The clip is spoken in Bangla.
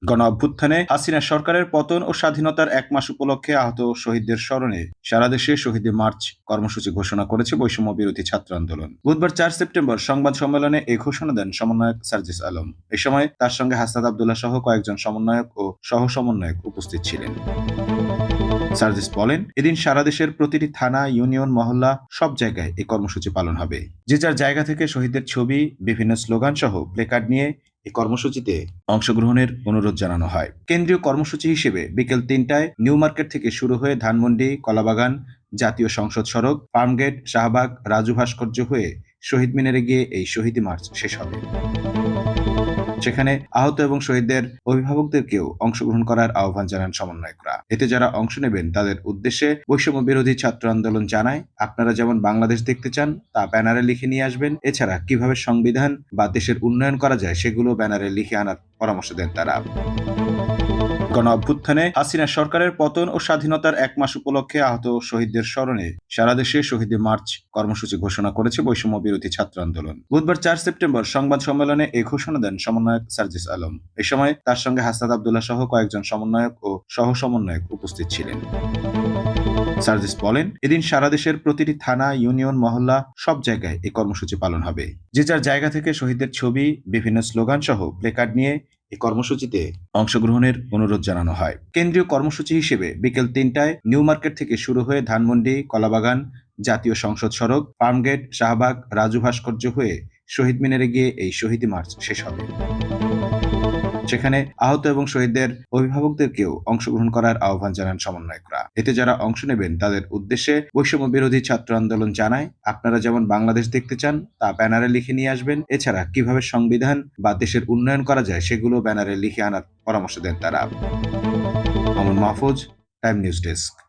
গণ অভ্যুত্থানে হাসিনা সরকারের পতন ও স্বাধীনতার ১ মাস উপলক্ষে আহত শহীদদের স্মরণে সারা দেশে শহীদ মার্চ কর্মসূচি ঘোষণা করেছে বৈষম্য বিরোধী ছাত্র আন্দোলন। বুধবার ৪ সেপ্টেম্বর সংবাদ সম্মেলনে এই ঘোষণা দেন সমন্বয়ক সার্জিস আলম। এ সময় তার সঙ্গে হাসনাত আব্দুল্লাহ সহ কয়েকজন সমন্বয়ক ও সহ সমন্বয়ক উপস্থিত ছিলেন। সার্জিস বলেন, এদিন সারা দেশের প্রতিটি থানা, ইউনিয়ন, মহল্লা সব জায়গায় এই কর্মসূচি পালন হবে। যে যার জায়গা থেকে শহীদদের ছবি, বিভিন্ন স্লোগান সহ প্লেকার্ড নিয়ে এই কর্মসূচিতে অংশগ্রহণের অনুরোধ জানানো হয়। কেন্দ্রীয় কর্মসূচি হিসেবে বিকেল ৩টায় নিউ মার্কেট থেকে শুরু হয়ে ধানমন্ডি, কলাবাগান, জাতীয় সংসদ সড়ক, ফার্মগেট, শাহবাগ, রাজু ভাস্কর্য হয়ে শহীদ মিনারে গিয়ে এই শহীদ মার্চ শেষ হবে। সেখানে আহত এবং শহীদদের অভিভাবকদেরকেও অংশগ্রহণ করার আহ্বান জানান সমন্বয়করা। এতে যারা অংশ নেবেন তাদের উদ্দেশ্যে বৈষম্য বিরোধী ছাত্র আন্দোলন জানায়, আপনারা যেমন বাংলাদেশ দেখতে চান তা ব্যানারে লিখে নিয়ে আসবেন। এছাড়া কিভাবে সংবিধান বা দেশের উন্নয়ন করা যায় সেগুলো ব্যানারে লিখে আনার পরামর্শ দেন তারা। গণ অভ্যুত্থানে হাসিনা সরকারের পতন ও স্বাধীনতার ১ মাস উপলক্ষে আহত শহীদদের স্মরণে সারা দেশে শহীদ মার্চ কর্মসূচি ঘোষণা করেছে বৈষম্য বিরোধী ছাত্র আন্দোলন। বুধবার ৪ সেপ্টেম্বর সংবাদ সম্মেলনে এই ঘোষণা দেন সমন্বয়ক সার্জিস আলম। এ সময় তার সঙ্গে হাসনাত আব্দুল্লাহ সহ কয়েকজন সমন্বয়ক ও সহ সমন্বয়ক উপস্থিত ছিলেন। সার্জিস বলেন, এদিন সারা দেশের প্রতিটি থানা, ইউনিয়ন, মহল্লা সব জায়গায় এই কর্মসূচি পালন হবে। যে যার জায়গা থেকে শহীদদের ছবি, বিভিন্ন স্লোগান সহ প্লেকার্ড নিয়ে এই কর্মসূচিতে অংশগ্রহণের অনুরোধ জানানো হয়। কেন্দ্রীয় কর্মসূচি হিসেবে বিকেল ৩টায় নিউ মার্কেট থেকে শুরু হয়ে ধানমন্ডি, কলাবাগান, জাতীয় সংসদ সড়ক, ফার্মগেট, শাহবাগ, রাজু ভাস্কর্য হয়ে শহীদ মিনারে গিয়ে এই শহীদ মার্চ শেষ হবে। সেখানে আহত এবং শহীদদের অভিভাবকদেরকেও অংশগ্রহণ করার আহ্বান জানান সমন্বয়করা। এতে যারা অংশ নেবেন তাদের উদ্দেশ্যে বৈষম্য বিরোধী ছাত্র আন্দোলন জানায়, আপনারা যেমন বাংলাদেশ দেখতে চান তা ব্যানারে লিখে নিয়ে আসবেন। এছাড়া কিভাবে সংবিধান বা দেশের উন্নয়ন করা যায় সেগুলো ব্যানারে লিখে আনার পরামর্শ দেন তারা। Mamun Mahfuz, time news desk.